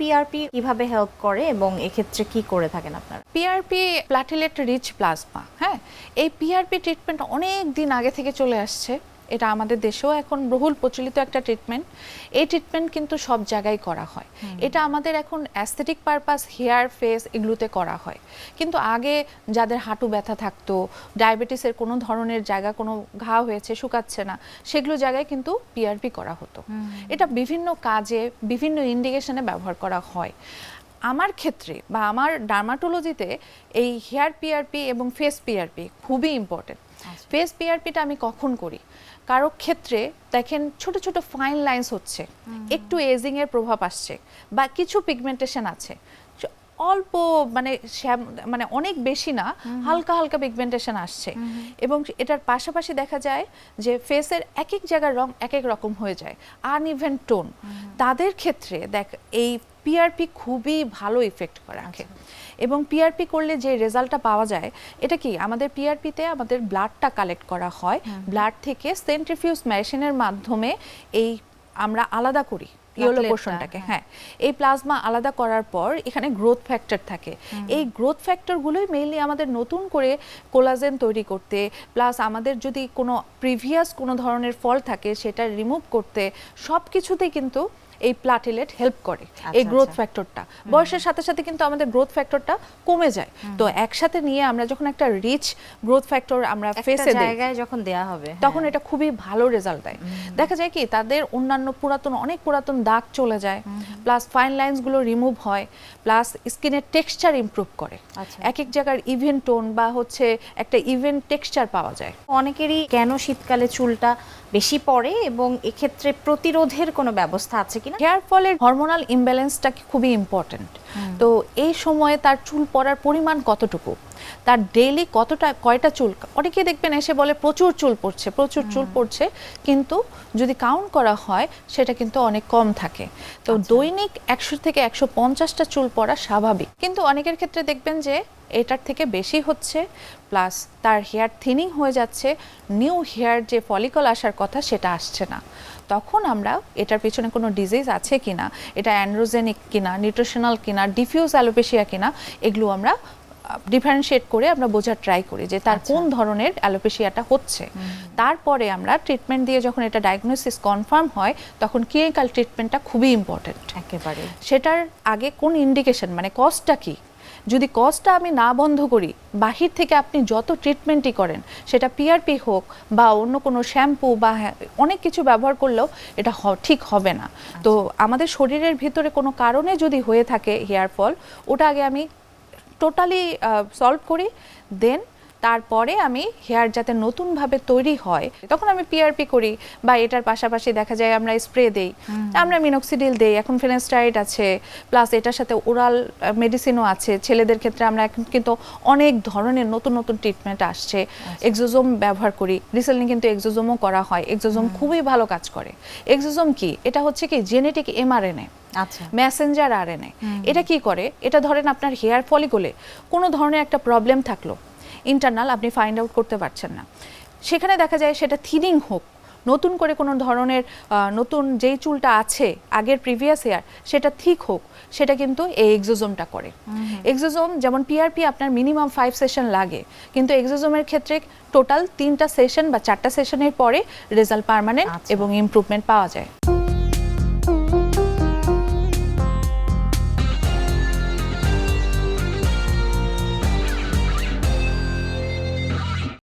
PRP কিভাবে help করে এবং এক্ষেত্রে কি করে থাকেন আপনারা? পিআরপি প্ল্যাটিলেট রিচ প্লাজমা, হ্যাঁ, এই পিআরপি ট্রিটমেন্ট অনেক দিন আগে থেকে চলে আসছে। এটা আমাদের দেশেও এখন বহুল প্রচলিত একটা ট্রিটমেন্ট। এই ট্রিটমেন্ট কিন্তু সব জায়গায় করা হয়। এটা আমাদের এখন অ্যাস্থেটিক পারপাস, হেয়ার, ফেস এগুলোতে করা হয়। কিন্তু আগে যাদের হাঁটু ব্যথা থাকতো, ডায়াবেটিসের কোনো ধরনের জায়গা কোনো ঘা হয়েছে, শুকাচ্ছে না, সেগুলো জায়গায় কিন্তু পিআরপি করা হতো। এটা বিভিন্ন কাজে বিভিন্ন ইন্ডিকেশনে ব্যবহার করা হয়। আমার ক্ষেত্রে বা আমার ডার্মাটোলজিতে এই হেয়ার পিআরপি এবং ফেস পিআরপি খুবই ইম্পর্টেন্ট। ফেস পিআরপিটা আমি কখন করি? কারো ক্ষেত্রে দেখেন ছোট ছোট ফাইন লাইন্স হচ্ছে, একটু এজিং এর প্রভাব আসছে বা কিছু পিগমেন্টেশন আছে, অল্প মানে অনেক বেশি না, হালকা হালকা পিগমেন্টেশন আসছে, এবং এটার পাশাপাশি দেখা যায় যে ফেসের এক এক জায়গার রং এক এক রকম হয়ে যায়, আনইভেন টোন। তাদের ক্ষেত্রে দেখ এই পিআরপি খুবই ভালো ইফেক্ট করে রাখে। এবং পিআরপি করলে যে রেজাল্টটা পাওয়া যায়, এটা কি আমাদের পিআরপিতে আমাদের ব্লাডটা কালেক্ট করা হয়, ব্লাড থেকে সেন্ট্রিফিউজ মেশিনের মাধ্যমে এই আমরা আলাদা করি ইয়েলো পোর্শনটাকে, হ্যাঁ, এই প্লাজমা আলাদা করার পর এখানে গ্রোথ ফ্যাক্টর থাকে। এই গ্রোথ ফ্যাক্টরগুলোই মেইনলি আমাদের নতুন করে কোলাজেন তৈরি করতে, প্লাস আমাদের যদি কোনো প্রিভিয়াস কোনো ধরনের ফল থাকে সেটা রিমুভ করতে, সব কিছুতেই কিন্তু এই প্লাটিলেট হেল্প করে। এই গ্রোথ ফ্যাক্টরটা বয়সের সাথে সাথে কিন্তু আমাদের গ্রোথ ফ্যাক্টরটা কমে যায়। তো একসাথে নিয়ে আমরা যখন একটা রিচ গ্রোথ ফ্যাক্টর আমরা ফেসে জায়গায় যখন দেয়া হবে, তখন এটা খুবই ভালো রেজাল্ট দেয়। দেখা যায় কি তাদের অন্যান্য অনেক পুরাতন দাগ চলে যায়, প্লাস ফাইন লাইন্স গুলো রিমুভ হয়, প্লাস স্কিনের টেক্সচার ইমপ্রুভ করে। এক এক জায়গার ইভেন টোন বা হচ্ছে একটা ইভেন টেক্সচার পাওয়া যায়। অনেকেরই কেন শীতকালে চুলটা বেশি পড়ে এবং এক্ষেত্রে প্রতিরোধের কোনো ব্যবস্থা আছে কিনা? হেয়ার ফলের হরমোনাল ইমব্যালেন্সটা খুবই ইম্পর্টেন্ট। তো এই সময়ে তার চুল পড়ার পরিমাণ কতটুকু, তার ডেইলি কয়টা চুল, অনেকে দেখবেন এসে বলে প্রচুর চুল পড়ছে, কিন্তু যদি কাউন্ট করা হয় সেটা কিন্তু অনেক কম থাকে। তো দৈনিক 100 থেকে 150টা চুল পড়া স্বাভাবিক, কিন্তু অনেকের ক্ষেত্রে দেখবেন যে এটার থেকে বেশি হচ্ছে, প্লাস তার হেয়ার থিনিং হয়ে যাচ্ছে, নিউ হেয়ার যে ফলিকল আসার কথা সেটা আসছে না। তখন আমরা এটার পেছনে কোনো ডিজিজ আছে কিনা, এটা অ্যান্ড্রোজেনিক কিনা, নিউট্রিশনাল কিনা, ডিফিউজ অ্যালোপেশিয়া কিনা, এগুলো আমরা ডিফারেন্সিয়েট করে আমরা বোঝার ট্রাই করি যে তার কোন ধরনের অ্যালোপেশিয়াটা হচ্ছে। তারপরে আমরা ট্রিটমেন্ট দিয়ে যখন এটা ডায়াগনোসিস কনফার্ম হয়, তখন ক্লিনিক্যাল ট্রিটমেন্টটা খুবই ইম্পর্টেন্ট। একেবারে সেটার আগে কোন ইন্ডিকেশন, মানে কজটা কি, যদি কজটা আমি না বন্ধ করি, বাহির থেকে আপনি যত ট্রিটমেন্টই করেন, সেটা পিআরপি হোক বা অন্য কোনো শ্যাম্পু বা অনেক কিছু ব্যবহার করলেও এটা ঠিক হবে না। তো আমাদের শরীরের ভিতরে কোনো কারণে যদি হয়ে থাকে হেয়ার ফল, ওটা আগে আমি টোটালি সলভ করি, দেন তারপরে আমি হেয়ার যাতে নতুনভাবে তৈরি হয় তখন আমি পিআরপি করি। বা এটার পাশাপাশি দেখা যায় আমরা স্প্রে দেই, আমরা মিনক্সিডিল দেই, এখন ফিনাস্টারাইড আছে, প্লাস এটার সাথে ওরাল মেডিসিনও আছে। ছেলেদের ক্ষেত্রে আমরা এখন কিন্তু অনেক ধরনের নতুন নতুন ট্রিটমেন্ট আসছে। এক্সোজোম ব্যবহার করি, রিসেন্টলি কিন্তু এক্সোজোমও করা হয়। এক্সোজোম খুবই ভালো কাজ করে। এক্সোজোম কি, এটা হচ্ছে কি জেনেটিক এমআরএনএ, মেসেঞ্জার আরএনএ। এটা কি করে, এটা ধরেন আপনার হেয়ার ফলিকলে কোনো ধরনের একটা প্রবলেম থাকলো ইন্টারনাল, আপনি ফাইন্ড আউট করতে পারছেন না, সেখানে দেখা যায় সেটা থিনিং হোক, নতুন করে কোনো ধরনের নতুন যেই চুলটা আছে আগের প্রিভিয়াস হেয়ার সেটা ঠিক হোক, সেটা কিন্তু এই এক্সোজোমটা করে। এক্সোজোম যেমন পিআরপি আপনার মিনিমাম 5 সেশন লাগে, কিন্তু এক্সোজোমের ক্ষেত্রে টোটাল 3টা সেশন বা 4টা সেশনের পরে রেজাল্ট পার্মানেন্ট এবং ইমপ্রুভমেন্ট পাওয়া যায়।